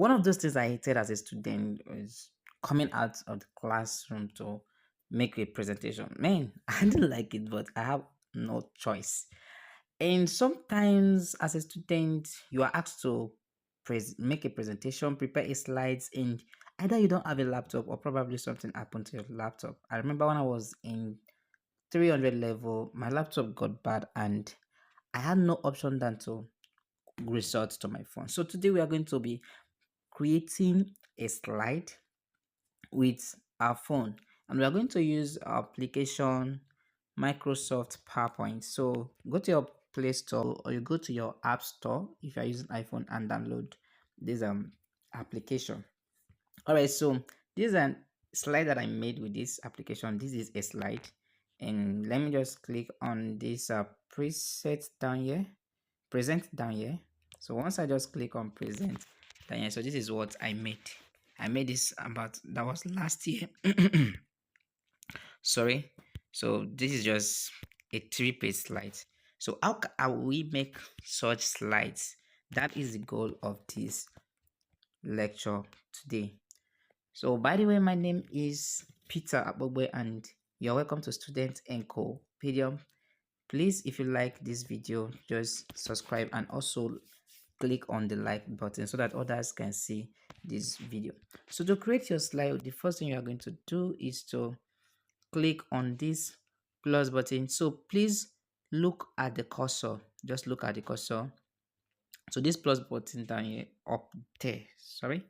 One of those things I hated as a student was coming out of the classroom to make a presentation. Man, I didn't like it, but I have no choice. And sometimes, as a student, you are asked to make a presentation, prepare a slides, and either you don't have a laptop or probably something happened to your laptop. I remember when I was in 300 level, my laptop got bad, and I had no option than to resort to my phone. So today we are going to be creating a slide with our phone, and we are going to use our application Microsoft PowerPoint. So go to your Play Store or you go to your App Store if you are using iPhone and download this application. All right, so this is a slide that I made with this application. This is a slide, and let me just click on this preset down here, present down here. So once I just click on present down here, so this is what I made. I made this about, that was last year. Sorry. So this is just a 3-page slide. So how we make such slides? That is the goal of this lecture today. So by the way, my name is Peter Abogbe, and you're welcome to Student Encyclopedia. Please, if you like this video, just subscribe and also click on the like button so that others can see this video. So to create your slide, the first thing you are going to do is to click on this plus button. So please look at the cursor. Just look at the cursor. So this plus button down here, up there, sorry.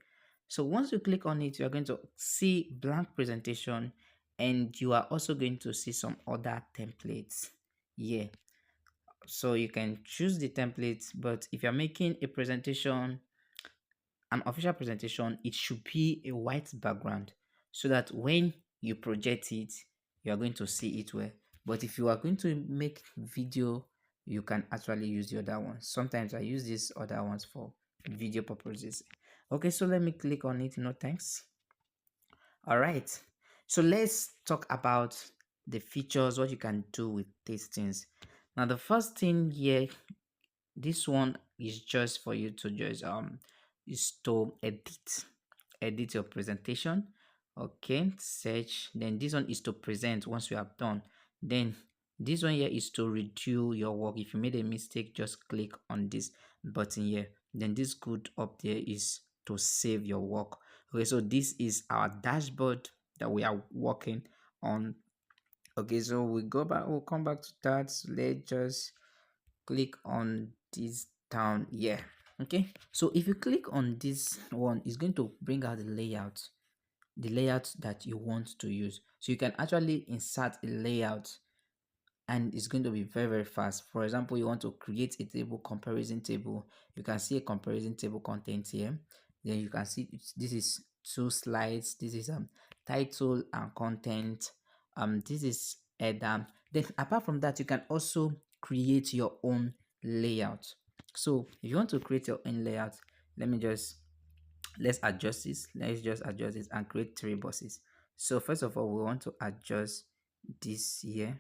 So once you click on it, you're going to see blank presentation, and you are also going to see some other templates here. So you can choose the templates, but if you're making a presentation, an official presentation, it should be a white background so that when you project it, you are going to see it well. But if you are going to make video, you can actually use the other ones. Sometimes I use these other ones for video purposes. Okay, so let me click on it. No thanks. All right, so let's talk about the features, what you can do with these things. Now the first thing here, this one is just for you to just is to edit your presentation. Okay, search. Then this one is to present once you have done. Then this one here is to redo your work. If you made a mistake, just click on this button here. Then this good up there is to save your work. Okay, so this is our dashboard that we are working on. Okay, so we go back, we'll come back to that. So let's just click on this down here. Okay, so if you click on this one, it's going to bring out the layout that you want to use. So you can actually insert a layout, and it's going to be very fast. For example, you want to create a table, comparison table. You can see a comparison table content here. Then you can see this is 2 slides. This is title and content. This is header. Then apart from that, you can also create your own layout. So if you want to create your own layout, let's adjust this. Let's just adjust this and create 3 boxes. So first of all, we want to adjust this here.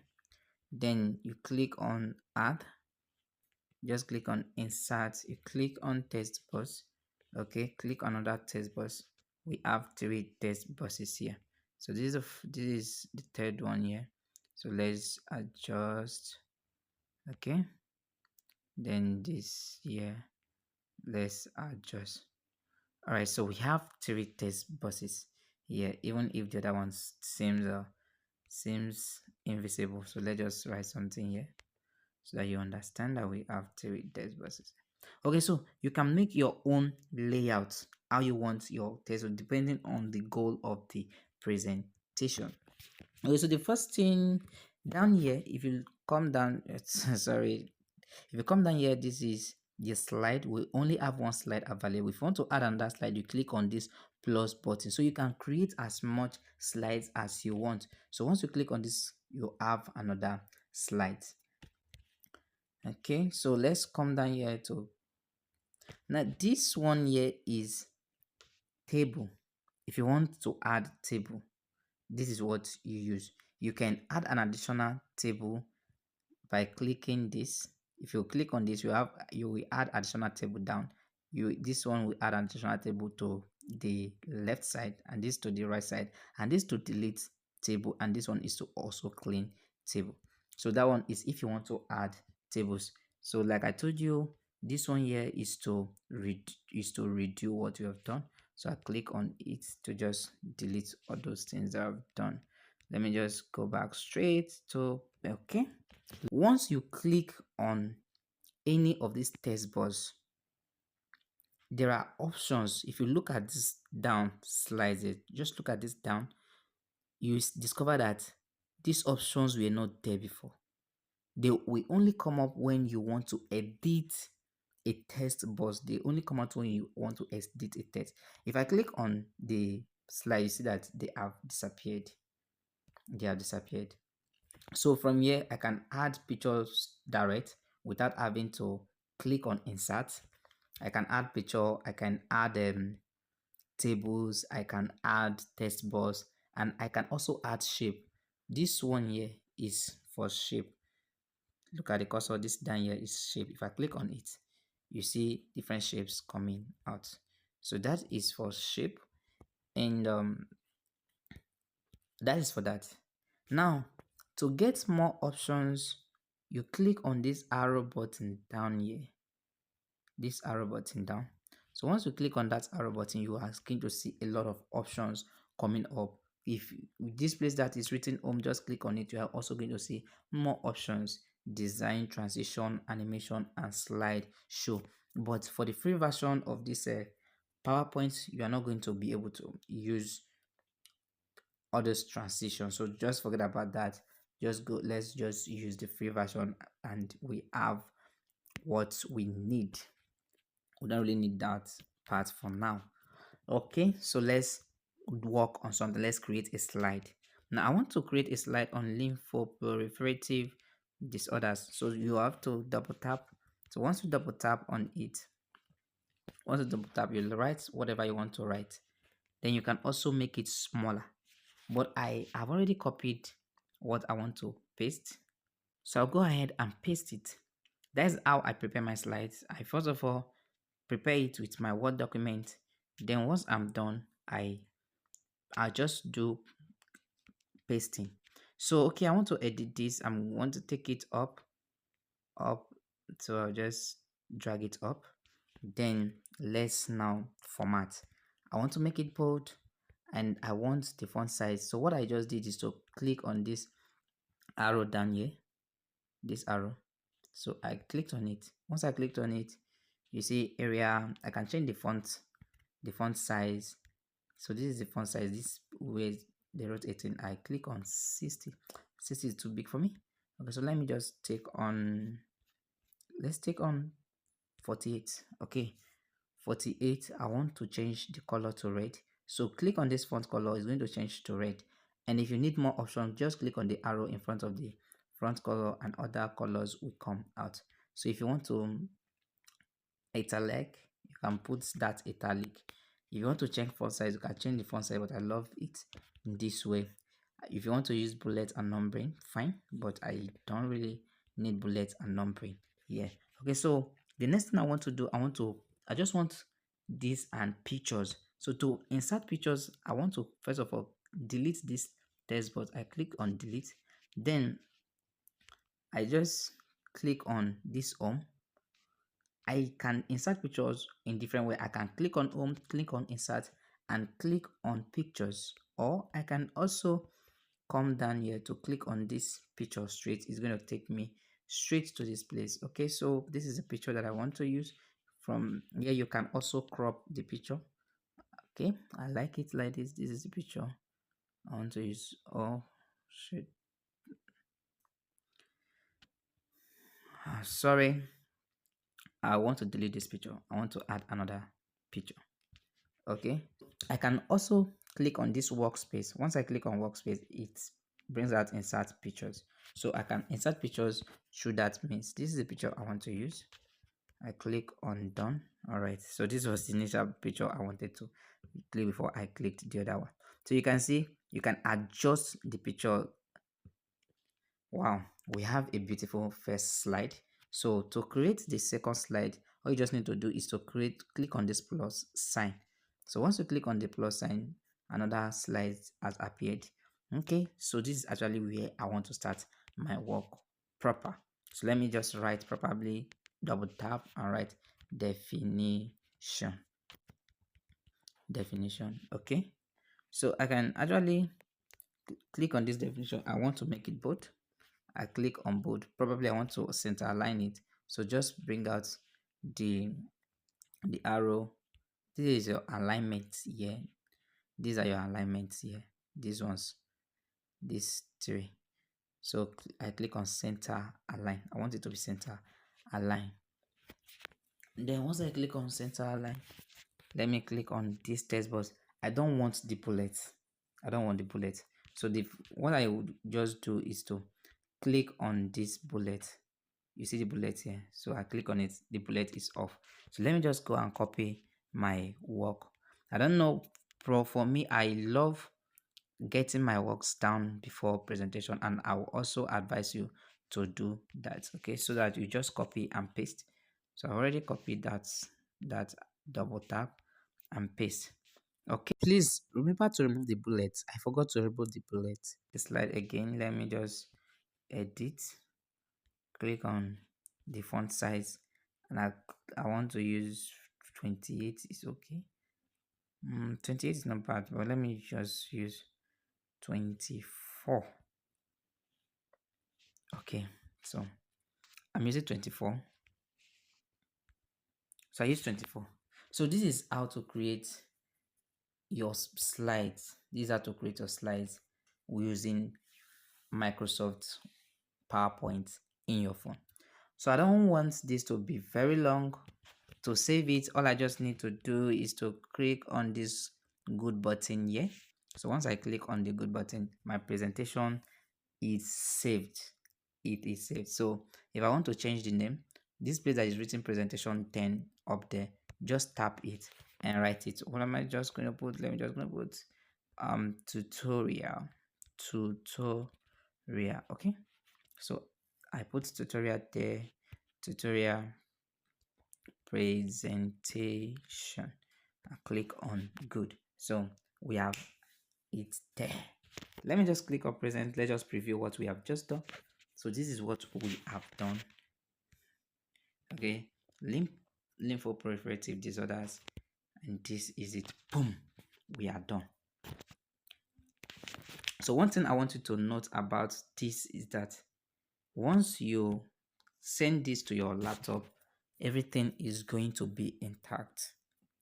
Then you click on add, just click on insert, you click on text box. Okay, click on another text box. We have 3 text boxes here. So this is the third one here. So let's adjust. Okay, then this here, let's adjust. All right, so we have 3 text boxes here, even if the other one seems invisible. So let's just write something here so that you understand that we have 3 text boxes. Okay, so you can make your own layout how you want your text depending on the goal of the presentation. Okay, so the first thing down here, if you come down, sorry, if you come down here, this is the slide. We only have 1 slide available. If you want to add another slide, you click on this plus button, so you can create as much slides as you want. So once you click on this, you have another slide. Okay, so let's come down here to, now this one here is table. If you want to add table, this is what you use. You can add an additional table by clicking this. If you click on this, you will add additional table down. this one will add an additional table to the left side, and this to the right side, and this to delete table, and this one is to also clean table. So that one is if you want to add tables. So like I told you, this one here is to redo what you have done. So I click on it to just delete all those things that I've done. Let me just go back straight to okay. Once you click on any of these text bars, there are options. If you look at this down slides, just look at this down, you discover that these options were not there before. They will only come up when you want to edit a text box. They only come out when you want to edit a text. If I click on the slide, you see that they have disappeared. They have disappeared. So from here, I can add pictures direct without having to click on insert. I can add picture. I can add tables. I can add text box, and I can also add shape. This one here is for shape. Look at the cursor. This down here is shape. If I click on it, you see different shapes coming out. So that is for shape, and that is for that. Now, to get more options, you click on this arrow button down here. This arrow button down. So once you click on that arrow button, you are going to see a lot of options coming up. If this place that is written home, just click on it, you are also going to see more options: design, transition, animation, and slide show. But for the free version of this PowerPoint, you are not going to be able to use all those transitions. So just forget about that. Just go, let's just use the free version, and we have what we need. We don't really need that part for now. Okay, so let's work on something. Let's create a slide. Now I want to create a slide on lymphoproliferative disorders. So you have to double tap. So once you double tap on it, once you double tap, you'll write whatever you want to write. Then you can also make it smaller. But I have already copied what I want to paste. So I'll go ahead and paste it. That's how I prepare my slides. I first of all prepare it with my Word document. Then once I'm done, I just do pasting. So okay, I want to edit this. I want to take it up. So I'll just drag it up. Then let's now format. I want to make it bold, and I want the font size. So what I just did is to click on this arrow down here, this arrow. So I clicked on it. Once I clicked on it, you see area. I can change the font size. So this is the font size. This way they wrote 18. I click on 60. 60 is too big for me. Okay, so let me just take on, let's take on 48. Okay, 48. I want to change the color to red. So click on this font color. It's going to change to red. And if you need more options, just click on the arrow in front of the front color, and other colors will come out. So if you want to italic, you can put that italic. If you want to change font size, you can change the font size, but I love it in this way. If you want to use bullet and numbering, fine, but I don't really need bullet and numbering here. Okay, so the next thing I want to do, I just want this and pictures. So to insert pictures, I want to first of all delete this text box. I click on delete. Then I just click on this home. I can insert pictures in different way. I can click on home, click on insert, and click on pictures. Or I can also come down here to click on this picture straight. It's going to take me straight to this place. Okay, so this is a picture that I want to use. From here, you can also crop the picture. Okay, I like it like this. This is the picture I want to use. Oh, shit. Sorry. I want to delete this picture. I want to add another picture. Okay, I can also click on this workspace. Once I click on workspace, it brings out insert pictures. So I can insert pictures through that means. This is the picture I want to use. I click on done. All right, so this was the initial picture I wanted to click before I clicked the other one. So you can see you can adjust the picture. Wow, we have a beautiful first slide. So to create the second slide, All you just need to do is to click on this plus sign. So once you click on the plus sign, another slide has appeared. Okay, so this is actually where I want to start my work proper. So let me just write, probably double tap and write definition. Okay, so I can actually click on this definition. I want to make it bold. I click on bold. Probably I want to center align it. So just bring out the arrow. This is your alignment here. These are your alignments here. These ones, these three. So I click on center align. I want it to be center align. Then once I click on center align, let me click on this text box. I don't want the bullet. I don't want the bullet. So what I would just do is to click on this bullet. You see the bullet here, so I click on it, the bullet is off. So let me just go and copy my work. I don't know, for me, I love getting my works down before presentation, and I will also advise you to do that. Okay, so that you just copy and paste. So I already copied that, double tap and paste. Okay, please remember to remove the bullets. I forgot to remove the bullets. The slide again. Let me just edit, click on the font size, and I want to use 28. Is okay. 28 is not bad, but let me just use 24. Okay, so I'm using 24. So I use 24. So this is how to create your slides. This is how to create your slides using Microsoft PowerPoint in your phone. So I don't want this to be very long. To save it, all I just need to do is to click on this good button here. So once I click on the good button, my presentation is saved. It is saved. So if I want to change the name, this place that is written presentation 10 up there, just tap it and write it. What am I just going to put? Let me just going to put tutorial. Okay, so I put tutorial there, tutorial presentation. I click on good. So we have it there. Let me just click on present. Let's just preview what we have just done. So this is what we have done. Okay, lymphoproliferative disorders, and this is it. Boom, we are done. So one thing I want you to note about this is that once you send this to your laptop, everything is going to be intact.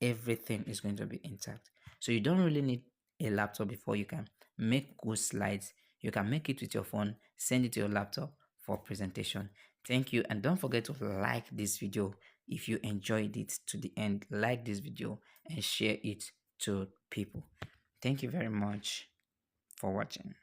Everything is going to be intact. So you don't really need a laptop before you can make good slides. You can make it with your phone, send it to your laptop for presentation. Thank you, and don't forget to like this video if you enjoyed it to the end. Like this video and share it to people. Thank you very much for watching.